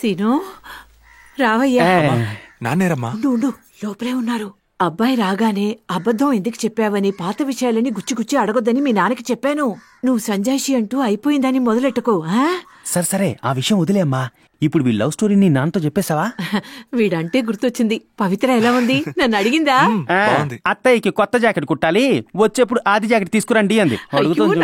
Scene రావయ్యా. నాన్నేరమ్మా. ఉండు లోపలే ఉన్నారు. అబ్బాయి రాగానే అబద్ధం ఎందుకు చెప్పావని పాత విషయాలని గుచ్చి అడగొద్దని మీ నాన్నకి చెప్పాను. నువ్వు సంజాయిషి అంటూ అయిపోయిందని మొదలెట్టుకో. సరే ఆ విషయం వదిలే అమ్మా. ఇప్పుడు వీళ్ళ లవ్ స్టోరీ నీ నాన్నతో చెప్పేశావా? వీడంటే గుర్తొచ్చింది. పవిత్ర ఎలా ఉంది? నన్ను అడిగిందా? అత్తయ్యకి కొత్త జాకెట్ కుట్టాలి, వచ్చేప్పుడు ఆది జాకెట్ తీసుకురండి అంది.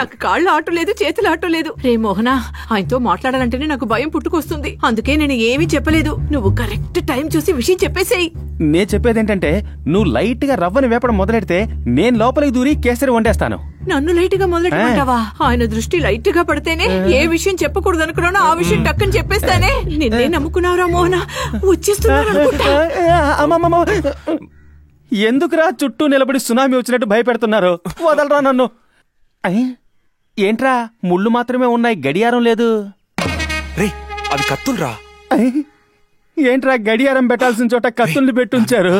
నాకు కాళ్ళు ఆటో లేదు, చేతులు ఆటో లేదు. రే మోహనా, ఆయనతో మాట్లాడాలంటేనే నాకు భయం పుట్టుకొస్తుంది. అందుకే నేను ఏమీ చెప్పలేదు. నువ్వు కరెక్ట్ టైం చూసి విషయం చెప్పేసేయ్. నే చెప్పేదేంటంటే, నువ్వు లైట్ గా రవ్వని వేపడం మొదలెడితే నేను లోపలికి దూరి కేసరి వండేస్తాను. నన్ను లైట్ గా మొదలెట్టమంటావా? ఆయన దృష్టి లైట్ గా పడితేనే ఏ విషయం చెప్పకూడదు అనుకున్నానో ఆ విషయం టక్కని చెప్పేస్తానే. నిన్నే నమ్ముకున్నావురా మోహన, వచ్చేస్తున్నాను. ఎందుకురా చుట్టూ నిలబడి సునామీ వచ్చినట్టు భయపెడుతున్నారు? వదలరా నన్ను. ఏంట్రా ముళ్ళు మాత్రమే ఉన్నాయి, గడియారం లేదు? అది కత్తులురా. ఏంట్రా గడియారం పెట్టాల్సిన చోట కత్తుల్ని పెట్టుంచారు?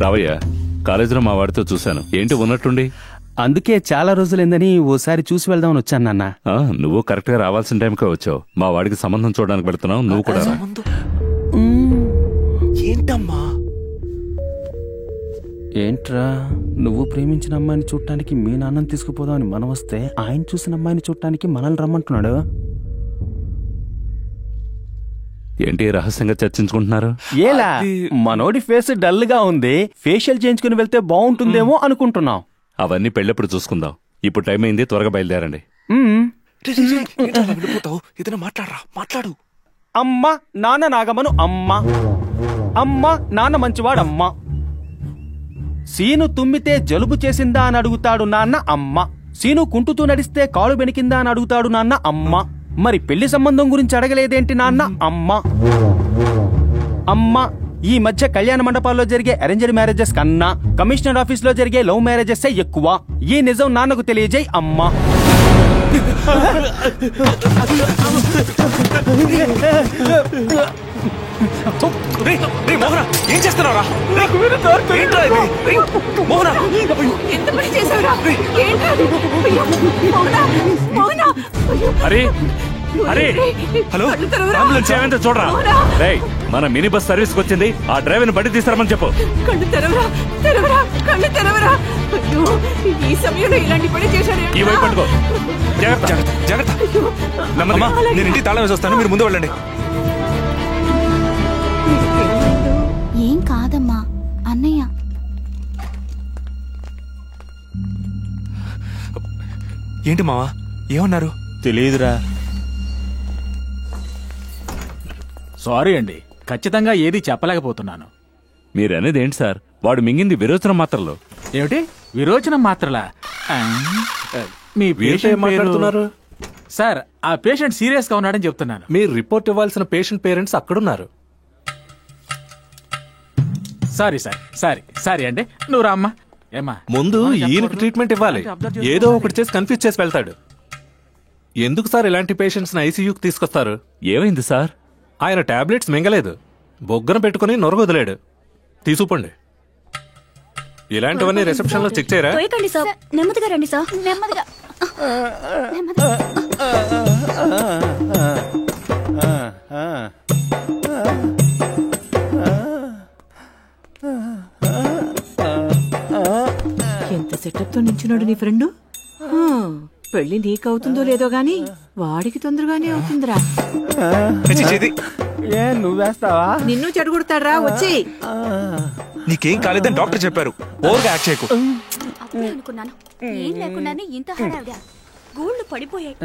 రావయ్య, కాలేజీలో మా వాడితో చూశాను. ఏంటి ఉన్నట్టుండి? అందుకే చాలా రోజులైందని ఓసారి చూసి వెళ్దామని వచ్చాను నాన్న. నువ్వు కరెక్ట్ గా రావాల్సిన టైంకే వచ్చావు. మా వాడికి సంబంధం చూడడానికి పెడుతున్నావు, నువ్వు కూడా. ఏంటమ్మా? ఏంట్రా, నువ్వు ప్రేమించిన అమ్మాయిని చూడటానికి మీ నాన్నని తీసుకుపోదామని మనం వస్తే ఆయన చూసిన అమ్మాయిని చూడటానికి మనల్ని రమ్మంటున్నాడు. ఏంటి రహస్యంగా చర్చించుకుంటున్నారు? ఏలా, మనోడి ఫేస్ డల్ గా ఉంది, ఫేషియల్ చేయించుకుని వెళ్తే బాగుంటుందేమో అనుకుంటున్నాం. అవన్నీ పెళ్ళప్పుడు చూసుకుందాం. ఇప్పుడు టైం అయింది, త్వరగా బయలుదేరండి. మాట్లాడు. అమ్మ నాన్న నాగమను అమ్మ, అమ్మ నాన్న మంచివాడమ్మ. సీను తుమ్మితే జలుబు చేసిందా అని అడుగుతాడు నాన్న అమ్మ. సీను కుంటుతూ నడిస్తే కాలు బెనికిందా అని అడుగుతాడు నాన్న అమ్మ. మరి పెళ్లి సంబంధం గురించి అడగలేదేంటి నాన్న అమ్మ. అమ్మ ఈ మధ్య కళ్యాణ మండపాల్లో జరిగే అరేంజ్డ్ మ్యారేజెస్ కన్నా కమిషనర్ ఆఫీస్ లో జరిగే లవ్ మ్యారేజెస్ ఎక్కువ. ఈ నిజం నాన్నకు తెలియజేయి అమ్మ. ఏం చేస్తున్నావురా? హలో, అంబులెన్స్ ఏమైందో చూడరా. రేయ్, మన మినీ బస్ సర్వీస్ కి వచ్చింది. ఆ డ్రైవర్ ని బట్టి తీసుకురమని చెప్పు. కళ్ళు తెరవరా, తెరవరా, కళ్ళు తెరవరా. ఈ సమయంలో ఇలాంటి పని చేశారు. ఈ వైపు పట్టుకో. జాగ్రత్త. నేను ఇంటికి తాళం వేసి వస్తాను, మీరు ముందు వెళ్ళండి. ఏం కాదమ్మా అన్నయ్య. ఏంటి మావా, ఏమన్నారు? తెలీదురా. సారీ అండి, ఖచ్చితంగా ఏది చెప్పలేకపోతున్నాను. మీరనేది ఏంటి సార్? వాడు మింగింది విరోచనం మాత్రలు. ఏమిటి విరోచనం మాత్రలా? మీ పేషెంట్ మాట్లాడుతున్నారు సార్? ఆ పేషెంట్ సీరియస్ గా ఉన్నాడని చెప్తున్నాను. మీరు రిపోర్ట్ ఇవ్వాల్సిన పేషెంట్ పేరెంట్స్ అక్కడున్నారు. సారీ సార్, సారీ అండి. నువ్వు రామ్మా. ఏమా, ముందు ఈయనకి ట్రీట్మెంట్ ఇవ్వాలి. ఏదో ఒకటి చేసి కన్ఫ్యూజ్ చేసి వెళ్తాడు. ఎందుకు సార్ ఇలాంటి పేషెంట్స్ ఐసీయూకి తీసుకొస్తారు? ఏమైంది సార్? ఆయన టాబ్లెట్స్ మింగలేదు, బొగ్గన పెట్టుకుని నొరగొదిలాడు. తీసుకుపోండి. ఇలాంటివన్నీ రిసెప్షన్ లో చెక్ చేయరా? నెమ్మదిగా రండి సార్, నెమ్మదిగా. ఎంత సెటప్ తో నించున్నాడు నీ ఫ్రెండ్. పెళ్లి నీకవుతుందో లేదో గాని వాడికి తొందరగానే అవుతుందిరా. నువ్వేస్తావా? నిన్ను చెడగొడతాడ్రా. వచ్చి నీకేం కాలేదని డాక్టర్ చెప్పారు. ఓవర్గా యాక్ట్ చేయకు. అప్పుడే అనుకున్నాను, ఏం లేకుండానే ఇంత హడావిడా. గోళ్లు పడిపోయాయి.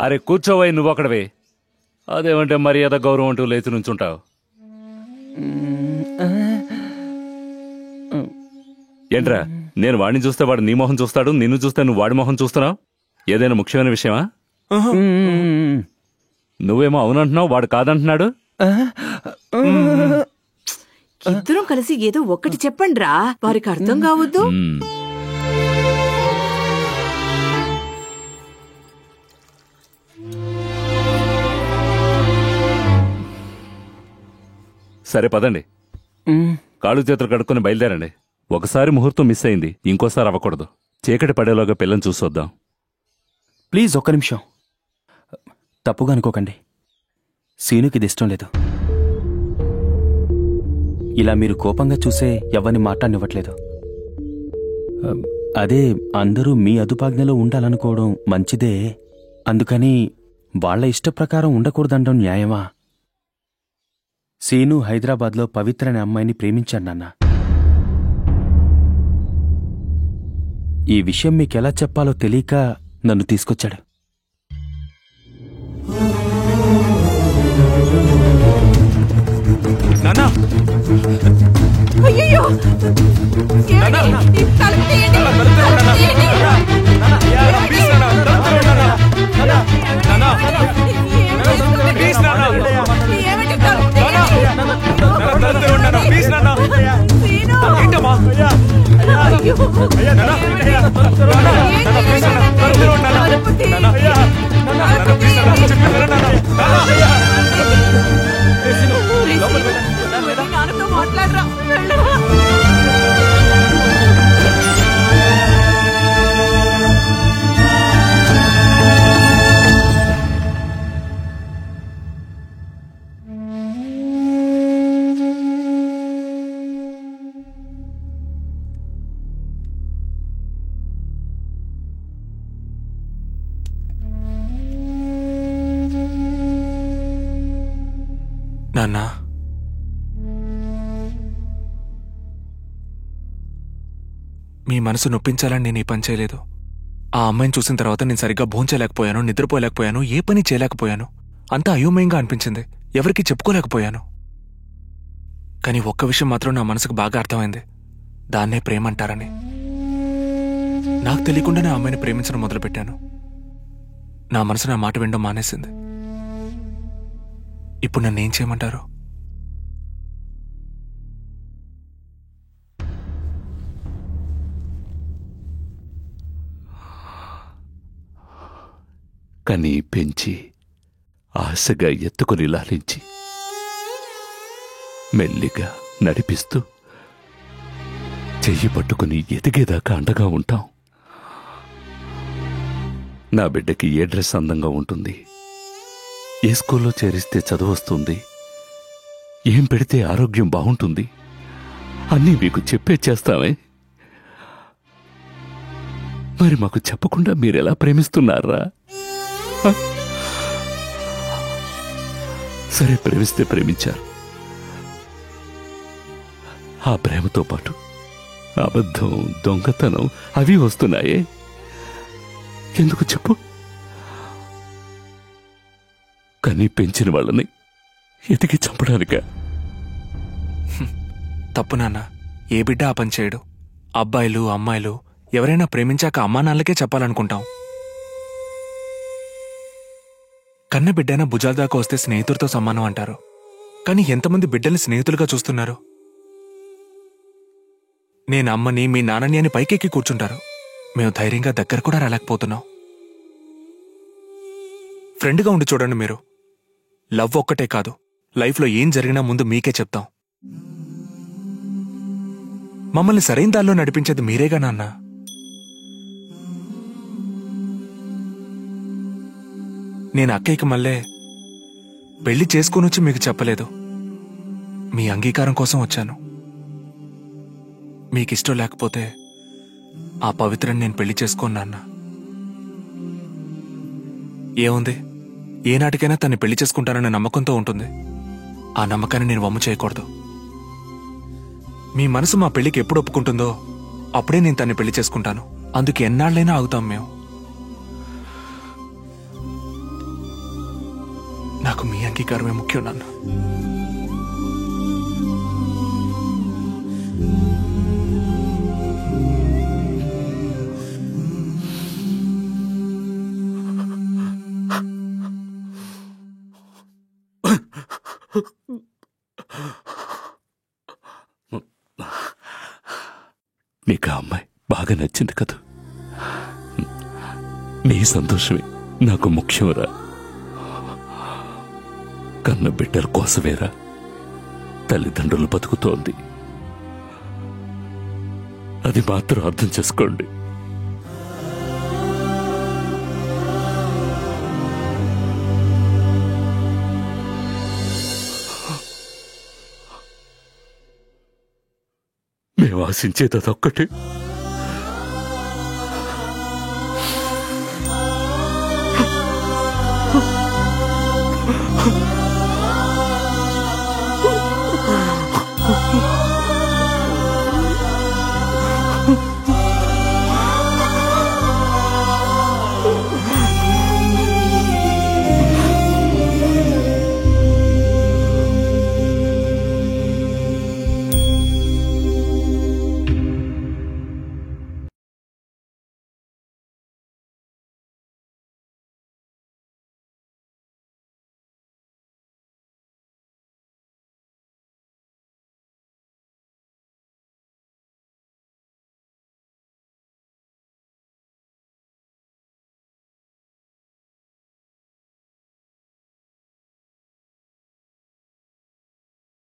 అరే కూర్చోవై, నువ్వు అక్కడవే. అదేమంటే మర్యాద గౌరవం అంటూ లేచి నుంచుంటావు. ఏంట్రా, నేను వాడిని చూస్తే వాడు నీ మొహం చూస్తాడు, నిన్ను చూస్తే నువ్వు వాడి మొహం చూస్తున్నావు. ఏదైనా ముఖ్యమైన విషయమా? నువ్వేమో అవునంటున్నావు, వాడు కాదంటున్నాడు. ఇద్దరం కలిసి ఏదో ఒక్కటి చెప్పండ్రా, వారికి అర్థం కావద్దు. సరే పదండి, కాళ్ళు చేతులు కడుక్కొని బయలుదేరండి. ఒకసారి ముహూర్తం మిస్ అయింది, ఇంకోసారి అవ్వకూడదు. చీకటి పడేలోగా పిల్లని చూసొద్దాం. ప్లీజ్ ఒక్క నిమిషం, తప్పుగా అనుకోకండి. సీనుకి ఇది ఇష్టం లేదు. ఇలా మీరు కోపంగా చూసే ఎవరిని మాట్లాడనివ్వట్లేదు. అదే అందరూ మీ అదుపాజ్ఞలో ఉండాలనుకోవడం మంచిదే. అందుకని వాళ్ల ఇష్టప్రకారం ఉండకూడదండం న్యాయమా? సీను హైదరాబాద్లో పవిత్ర అనే అమ్మాయిని ప్రేమించాడు నాన్న. ఈ విషయం మీకెలా చెప్పాలో తెలియక నన్ను తీసుకొచ్చాడు. నాన్నా అయ్యయ్యో! ఏమండి? ఈ తలుపు తీయండి. తలుపు తీయండి. ఏమండి? తలుపు తీయండి. సీను! అయ్యో! తలుపు తీయండి. నాన్నతో మాట్లాడరా, వెళ్ళరా. నాన్నా, మీ మనసు నొప్పించాలని నేను ఈ పని చేయలేదు. ఆ అమ్మాయిని చూసిన తర్వాత నేను సరిగ్గా భోంచలేకపోయాను, నిద్రపోలేకపోయాను, ఏ పని చేయలేకపోయాను. అంతా అయోమయంగా అనిపించింది, ఎవరికీ చెప్పుకోలేకపోయాను. కానీ ఒక్క విషయం మాత్రం నా మనసుకు బాగా అర్థమైంది, దాన్నే ప్రేమ అంటారని. నాకు తెలియకుండానే ఆ అమ్మాయిని ప్రేమించడం మొదలుపెట్టాను. నా మనసు నా మాట వినడం మానేసింది. ఇప్పుడు నన్నేం చేయమంటారు? కని పెంచి ఆశగా ఎత్తుకుని లాలించి మెల్లిగా నడిపిస్తూ చెయ్యి పట్టుకుని ఎదిగేదాకా అండగా ఉంటాం. నా బిడ్డకి ఏ డ్రెస్ అందంగా ఉంటుంది, ఏ స్కూల్లో చేరిస్తే చదువు వస్తుంది, ఏం పెడితే ఆరోగ్యం బాగుంటుంది అన్నీ మీకు చెప్పే చేస్తామే. మరి మాకు చెప్పకుండా మీరెలా ప్రేమిస్తున్నారా? సరే, ప్రేమిస్తే ప్రేమించారు. ఆ ప్రేమతో పాటు అబద్ధం, దొంగతనం అవి వస్తున్నాయే. ఎందుకు చెప్పు? కానీ పెంచిన వాళ్ళని ఎతికి చంపడానిక? తప్పు నాన్న, ఏ బిడ్డ ఆ పని చేయడు. అబ్బాయిలు అమ్మాయిలు ఎవరైనా ప్రేమించాక అమ్మా నాన్నలకే చెప్పాలనుకుంటాం. కన్న బిడ్డైనా భుజాల దాకా వస్తే స్నేహితుడితో సమానం అంటారు. కానీ ఎంతమంది బిడ్డల్ని స్నేహితులుగా చూస్తున్నారు? నేను అమ్మని, మీ నాన్నని అని పైకెక్కి కూర్చుంటారు. మేము ధైర్యంగా దగ్గర కూడా రాలేకపోతున్నాం. ఫ్రెండ్గా ఉండి చూడండి మీరు. లవ్ ఒక్కటే కాదు, లైఫ్లో ఏం జరిగినా ముందు మీకే చెప్తాం. మమ్మల్ని సరైన దారిలో నడిపించేది మీరేగా నాన్న. నేను అక్కయ్యకి మళ్ళీ పెళ్లి చేసుకునొచ్చి మీకు చెప్పలేదు, మీ అంగీకారం కోసం వచ్చాను. మీకిష్టం లేకపోతే ఆ పవిత్రని నేను పెళ్లి చేసుకోను నాన్న. ఏముంది, ఏనాటికైనా తన్ని పెళ్లి చేసుకుంటాననే నమ్మకంతో ఉంటుంది. ఆ నమ్మకాన్ని నేను వమ్ము చేయకూడదు. మీ మనసు మా పెళ్లికి ఎప్పుడు ఒప్పుకుంటుందో అప్పుడే నేను తన్ని పెళ్లి చేసుకుంటాను. అందుకు ఎన్నాళ్ళైనా ఆగుతాం మేము. నాకు మీ అంగీకారమే ముఖ్యం నాన్న. నీకు ఆ అమ్మాయి బాగా నచ్చింది కదా? నీ సంతోషమే నాకు ముఖ్యంరా. కన్న బిడ్డల కోసమేరా తల్లిదండ్రులు బతుకుతోంది. అది మాత్రం అర్థం చేసుకోండి. మేము ఆశించేది అదొక్కటే.